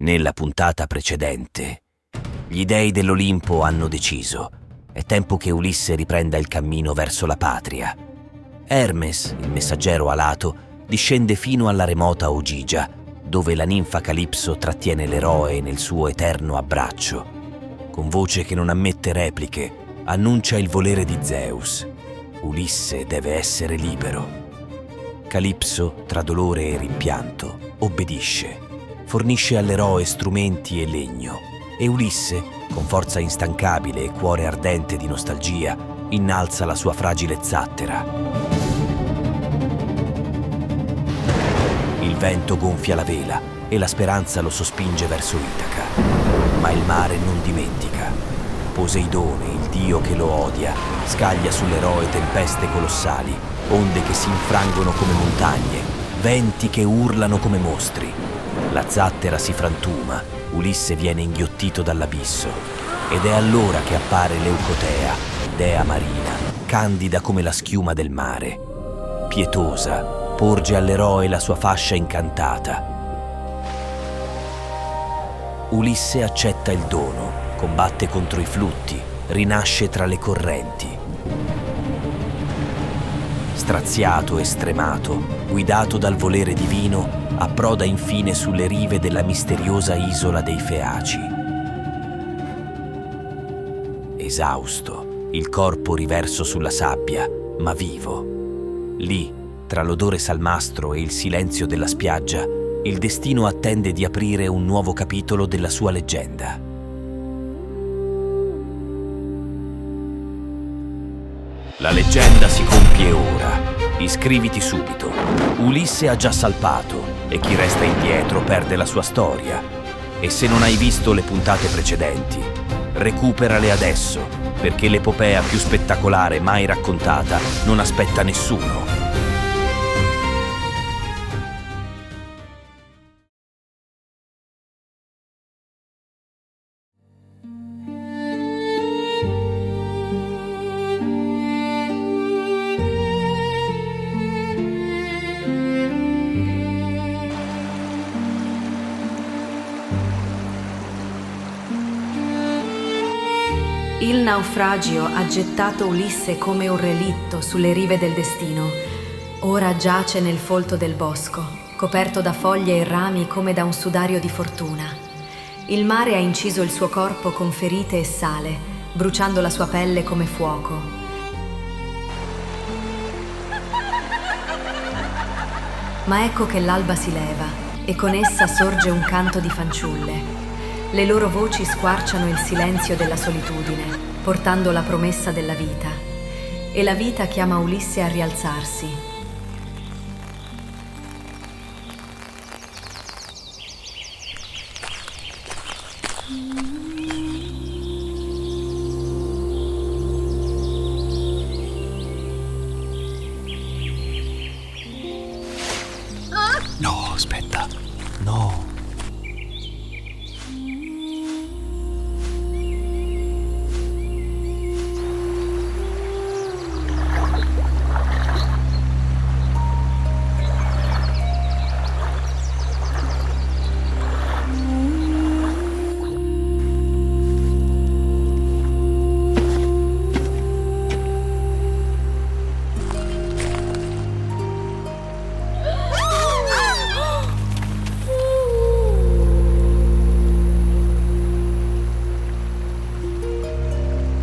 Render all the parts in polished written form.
Nella puntata precedente, gli dei dell'Olimpo hanno deciso: è tempo che Ulisse riprenda il cammino verso la patria. Hermes, il messaggero alato, discende fino alla remota Ogygia, dove la ninfa Calipso trattiene l'eroe nel suo eterno abbraccio. Con voce che non ammette repliche, annuncia il volere di Zeus. Ulisse deve essere libero. Calipso, tra dolore e rimpianto, obbedisce. Fornisce all'eroe strumenti e legno, e Ulisse, con forza instancabile e cuore ardente di nostalgia, innalza la sua fragile zattera. Il vento gonfia la vela e la speranza lo sospinge verso Itaca. Ma il mare non dimentica. Poseidone, il dio che lo odia, scaglia sull'eroe tempeste colossali, onde che si infrangono come montagne, venti che urlano come mostri. La zattera si frantuma, Ulisse viene inghiottito dall'abisso, ed è allora che appare Leucotea, dea marina, candida come la schiuma del mare. Pietosa, porge all'eroe la sua fascia incantata. Ulisse accetta il dono, combatte contro i flutti, rinasce tra le correnti. Straziato e stremato, guidato dal volere divino, approda infine sulle rive della misteriosa isola dei Feaci. Esausto, il corpo riverso sulla sabbia, ma vivo. Lì, tra l'odore salmastro e il silenzio della spiaggia, il destino attende di aprire un nuovo capitolo della sua leggenda. La leggenda si compie ora. Iscriviti subito. Ulisse ha già salpato e chi resta indietro perde la sua storia. E se non hai visto le puntate precedenti, recuperale adesso, perché l'epopea più spettacolare mai raccontata non aspetta nessuno. Il naufragio ha gettato Ulisse come un relitto sulle rive del destino. Ora giace nel folto del bosco, coperto da foglie e rami come da un sudario di fortuna. Il mare ha inciso il suo corpo con ferite e sale, bruciando la sua pelle come fuoco. Ma ecco che l'alba si leva e con essa sorge un canto di fanciulle. Le loro voci squarciano il silenzio della solitudine, portando la promessa della vita. E la vita chiama Ulisse a rialzarsi. No, aspetta. No.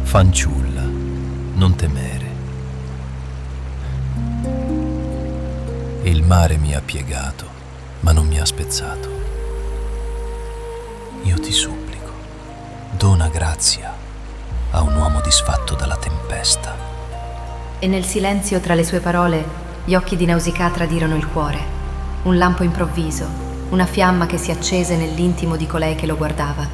Fanciulla, non temere. Il mare mi ha piegato, ma non mi ha spezzato. Io ti supplico, dona grazia a un uomo disfatto dalla tempesta. E nel silenzio tra le sue parole, gli occhi di Nausicaa tradirono il cuore. Un lampo improvviso, una fiamma che si accese nell'intimo di colei che lo guardava.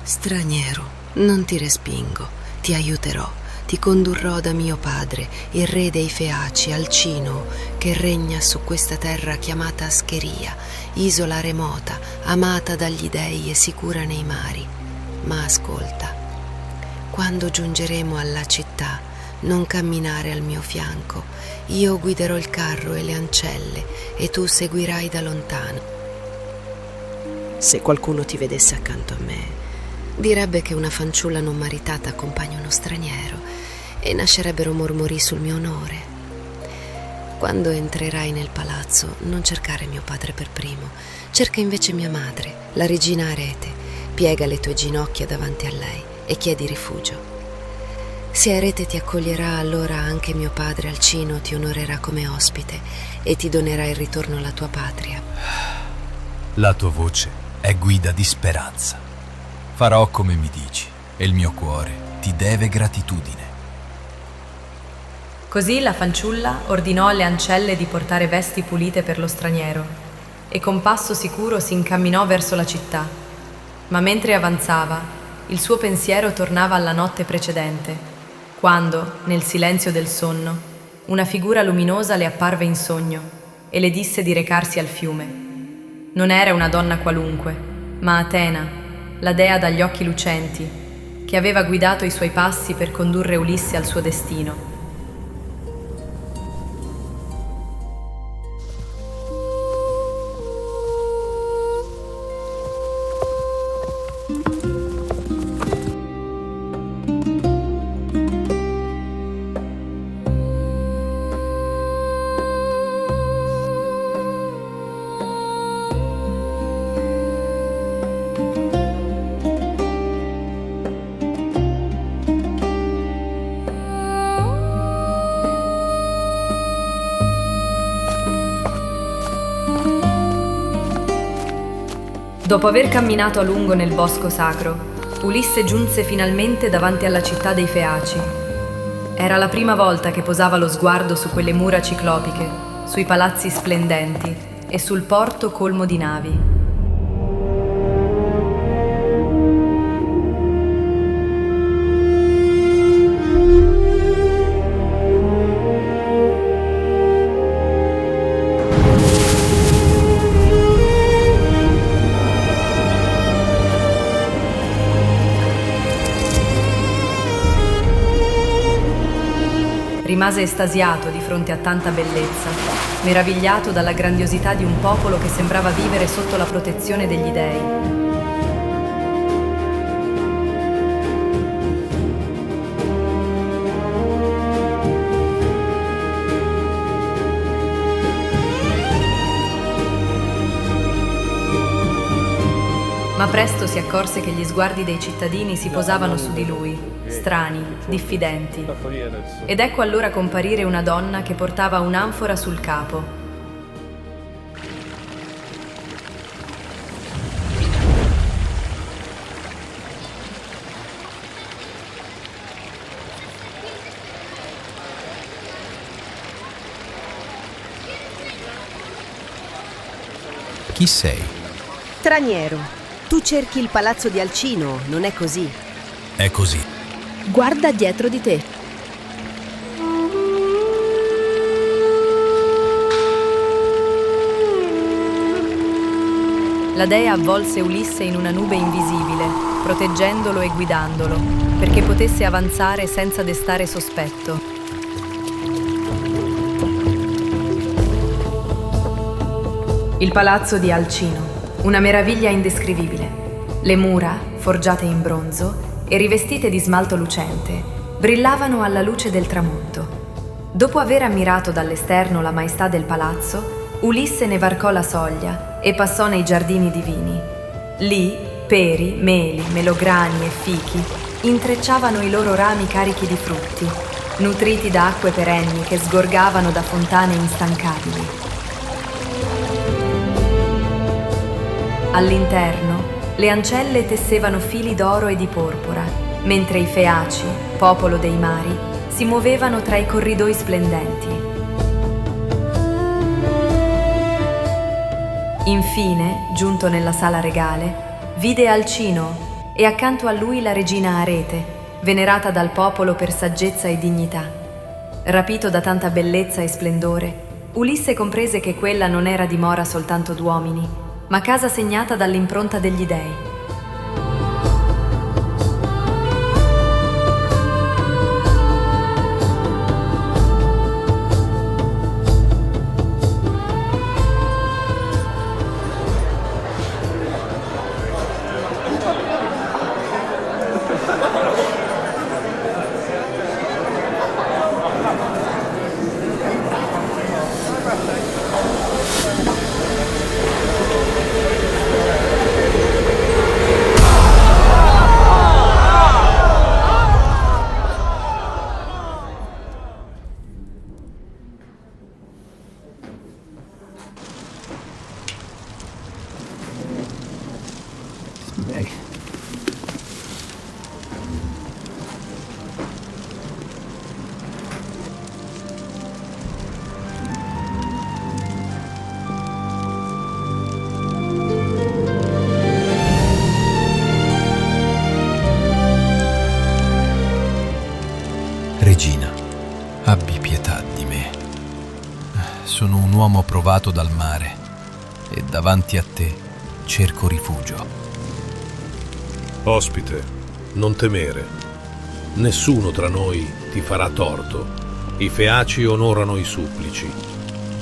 Straniero, non ti respingo, ti aiuterò, ti condurrò da mio padre, il re dei Feaci, Alcino, che regna su questa terra chiamata Ascheria, isola remota, amata dagli dei e sicura nei mari. Ma ascolta, quando giungeremo alla città, non camminare al mio fianco, io guiderò il carro e le ancelle e tu seguirai da lontano. Se qualcuno ti vedesse accanto a me, direbbe che una fanciulla non maritata accompagna uno straniero e nascerebbero mormori sul mio onore. Quando entrerai nel palazzo, non cercare mio padre per primo, cerca invece mia madre, la regina Arete. Piega le tue ginocchia davanti a lei e chiedi rifugio. Se Arete ti accoglierà, allora anche mio padre Alcino ti onorerà come ospite e ti donerà il ritorno alla tua patria. La tua voce è guida di speranza. Farò come mi dici e il mio cuore ti deve gratitudine. Così la fanciulla ordinò alle ancelle di portare vesti pulite per lo straniero e con passo sicuro si incamminò verso la città. Ma mentre avanzava, il suo pensiero tornava alla notte precedente, quando, nel silenzio del sonno, una figura luminosa le apparve in sogno e le disse di recarsi al fiume. Non era una donna qualunque, ma Atena, la dea dagli occhi lucenti, che aveva guidato i suoi passi per condurre Ulisse al suo destino. Dopo aver camminato a lungo nel bosco sacro, Ulisse giunse finalmente davanti alla città dei Feaci. Era la prima volta che posava lo sguardo su quelle mura ciclopiche, sui palazzi splendenti e sul porto colmo di navi. Rimase estasiato di fronte a tanta bellezza, meravigliato dalla grandiosità di un popolo che sembrava vivere sotto la protezione degli dei. Ma presto si accorse che gli sguardi dei cittadini si posavano su di lui, strani, diffidenti. Ed ecco allora comparire una donna che portava un'anfora sul capo. Chi sei? Straniero, tu cerchi il palazzo di Alcino, non è così? È così. Guarda dietro di te. La dea avvolse Ulisse in una nube invisibile, proteggendolo e guidandolo, perché potesse avanzare senza destare sospetto. Il palazzo di Alcino, una meraviglia indescrivibile. Le mura, forgiate in bronzo e rivestite di smalto lucente, brillavano alla luce del tramonto. Dopo aver ammirato dall'esterno la maestà del palazzo, Ulisse ne varcò la soglia e passò nei giardini divini. Lì, peri, meli, melograni e fichi intrecciavano i loro rami carichi di frutti, nutriti da acque perenni che sgorgavano da fontane instancabili. All'interno, le ancelle tessevano fili d'oro e di porpora, mentre i Feaci, popolo dei mari, si muovevano tra i corridoi splendenti. Infine, giunto nella sala regale, vide Alcino e accanto a lui la regina Arete, venerata dal popolo per saggezza e dignità. Rapito da tanta bellezza e splendore, Ulisse comprese che quella non era dimora soltanto d'uomini, ma casa segnata dall'impronta degli dei. Regina, abbi pietà di me. Sono un uomo provato dal mare e davanti a te cerco rifugio. Ospite, non temere. Nessuno tra noi ti farà torto. I Feaci onorano i supplici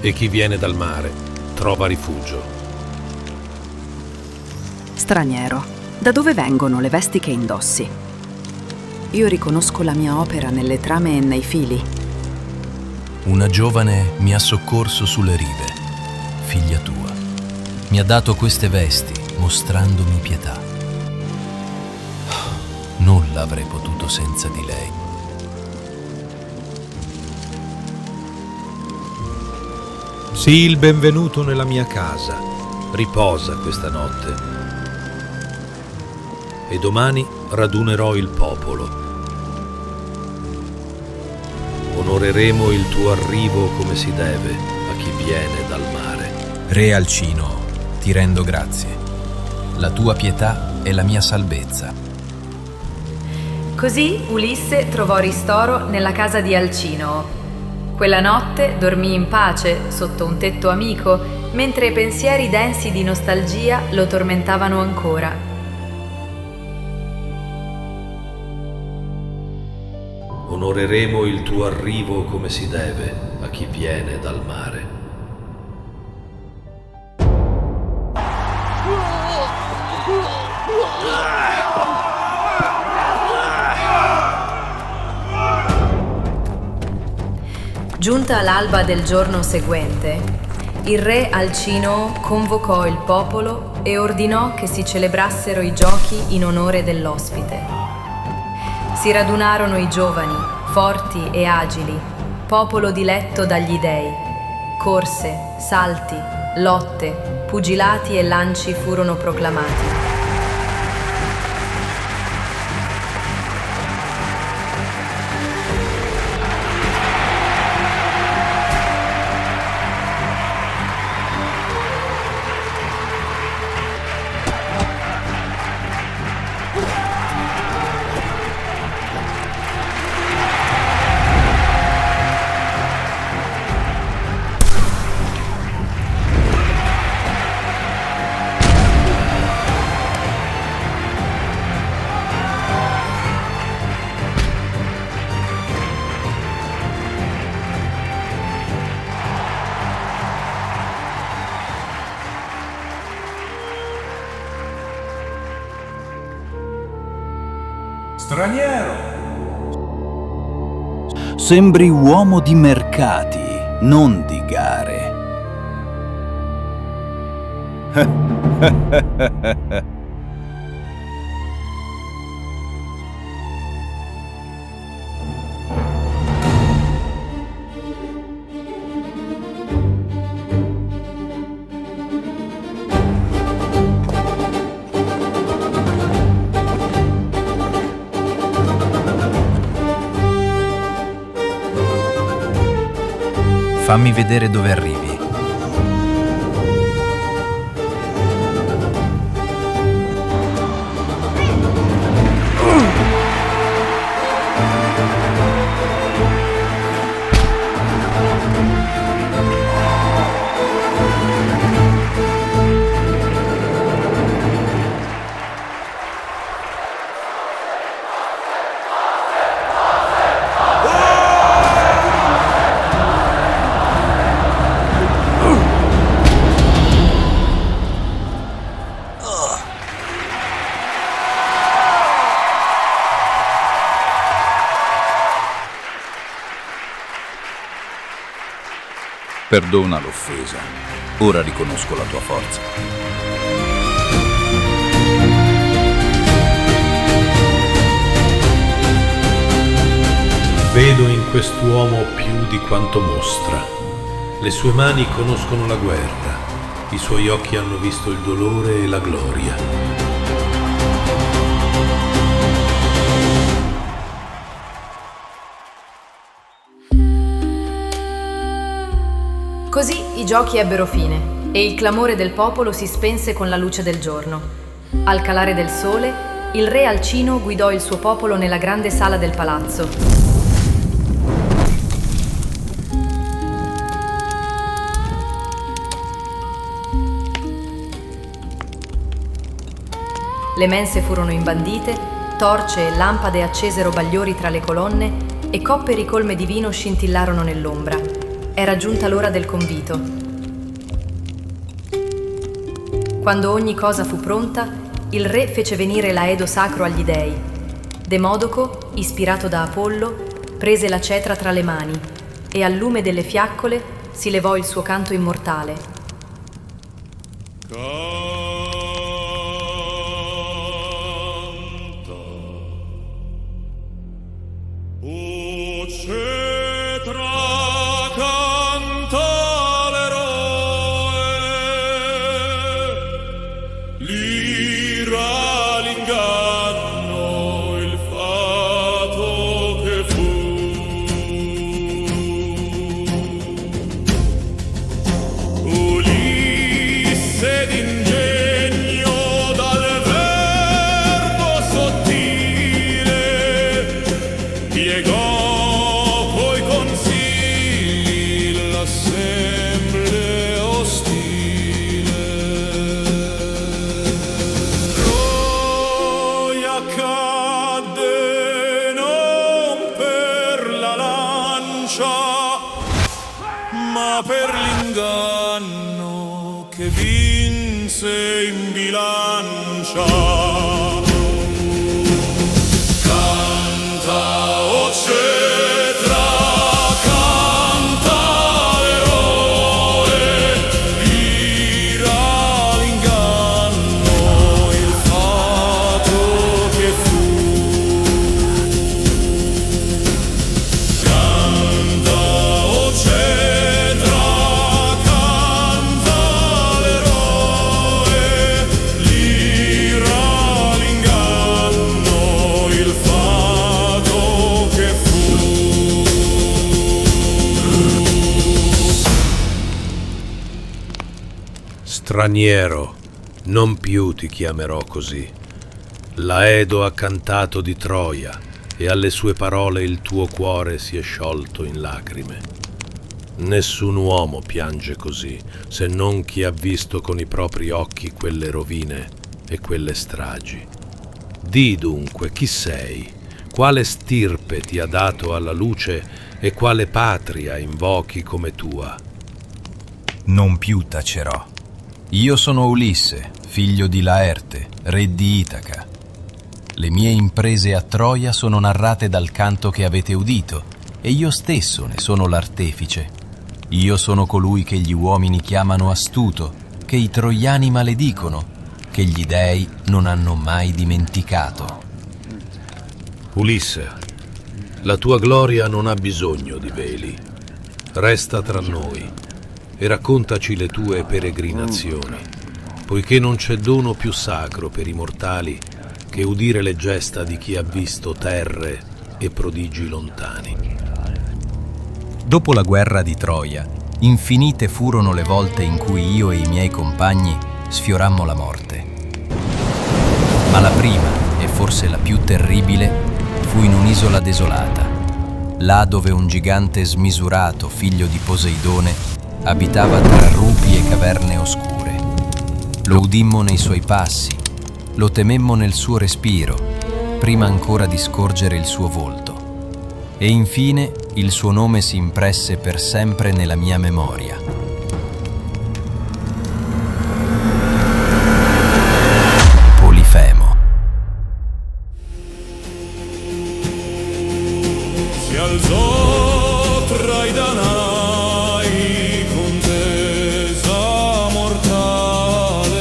e chi viene dal mare trova rifugio. Straniero, da dove vengono le vesti che indossi? Io riconosco la mia opera nelle trame e nei fili. Una giovane mi ha soccorso sulle rive, figlia tua. Mi ha dato queste vesti, mostrandomi pietà. Nulla avrei potuto senza di lei. Sii il benvenuto nella mia casa. Riposa questa notte. E domani radunerò il popolo. Onoreremo il tuo arrivo come si deve a chi viene dal mare. Re Alcino, ti rendo grazie. La tua pietà è la mia salvezza. Così Ulisse trovò ristoro nella casa di Alcino. Quella notte dormì in pace sotto un tetto amico, mentre pensieri densi di nostalgia lo tormentavano ancora. Onoreremo il tuo arrivo come si deve a chi viene dal mare. Giunta l'alba del giorno seguente, il re Alcino convocò il popolo e ordinò che si celebrassero i giochi in onore dell'ospite. Si radunarono i giovani, forti e agili, popolo diletto dagli dei. Corse, salti, lotte, pugilati e lanci furono proclamati. Straniero! Sembri uomo di mercati, non di gare. Fammi vedere dove arrivi. Perdona l'offesa. Ora riconosco la tua forza. Vedo in quest'uomo più di quanto mostra. Le sue mani conoscono la guerra. I suoi occhi hanno visto il dolore e la gloria. Così i giochi ebbero fine e il clamore del popolo si spense con la luce del giorno. Al calare del sole, il re Alcino guidò il suo popolo nella grande sala del palazzo. Le mense furono imbandite, torce e lampade accesero bagliori tra le colonne e coppe ricolme di vino scintillarono nell'ombra. Era giunta l'ora del convito. Quando ogni cosa fu pronta, il re fece venire l'aedo sacro agli dei. Demodoco, ispirato da Apollo, prese la cetra tra le mani e al lume delle fiaccole si levò il suo canto immortale. Ma per l'inganno che vinse in bilancia. Canta, o cetra, canta l'eroe, ira l'inganno, il fato che fu. Canta, o cetra, Straniero, non più ti chiamerò così. L'Aedo ha cantato di Troia e alle sue parole il tuo cuore si è sciolto in lacrime. Nessun uomo piange così, se non chi ha visto con i propri occhi quelle rovine e quelle stragi. Di dunque, chi sei? Quale stirpe ti ha dato alla luce e quale patria invochi come tua? Non più tacerò. Io sono Ulisse, figlio di Laerte, re di Itaca. Le mie imprese a Troia sono narrate dal canto che avete udito, e io stesso ne sono l'artefice. Io sono colui che gli uomini chiamano astuto, che i troiani maledicono, che gli dei non hanno mai dimenticato. Ulisse, la tua gloria non ha bisogno di veli. Resta tra noi e raccontaci le tue peregrinazioni, poiché non c'è dono più sacro per i mortali che udire le gesta di chi ha visto terre e prodigi lontani. Dopo la guerra di Troia, infinite furono le volte in cui io e i miei compagni sfiorammo la morte. Ma la prima, e forse la più terribile, fu in un'isola desolata, là dove un gigante smisurato, figlio di Poseidone, abitava tra rupi e caverne oscure. Lo udimmo nei suoi passi, lo tememmo nel suo respiro, prima ancora di scorgere il suo volto. E infine il suo nome si impresse per sempre nella mia memoria. Polifemo. Si alzò tra i danari, contesa mortale,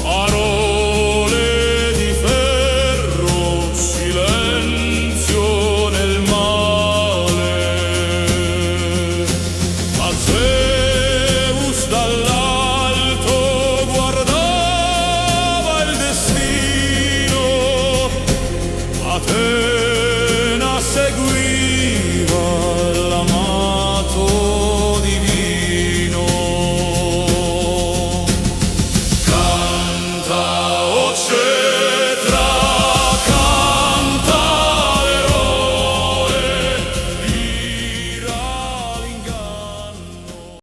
parole di ferro, silenzio nel male. A Zeus dall'alto guardava il destino, a te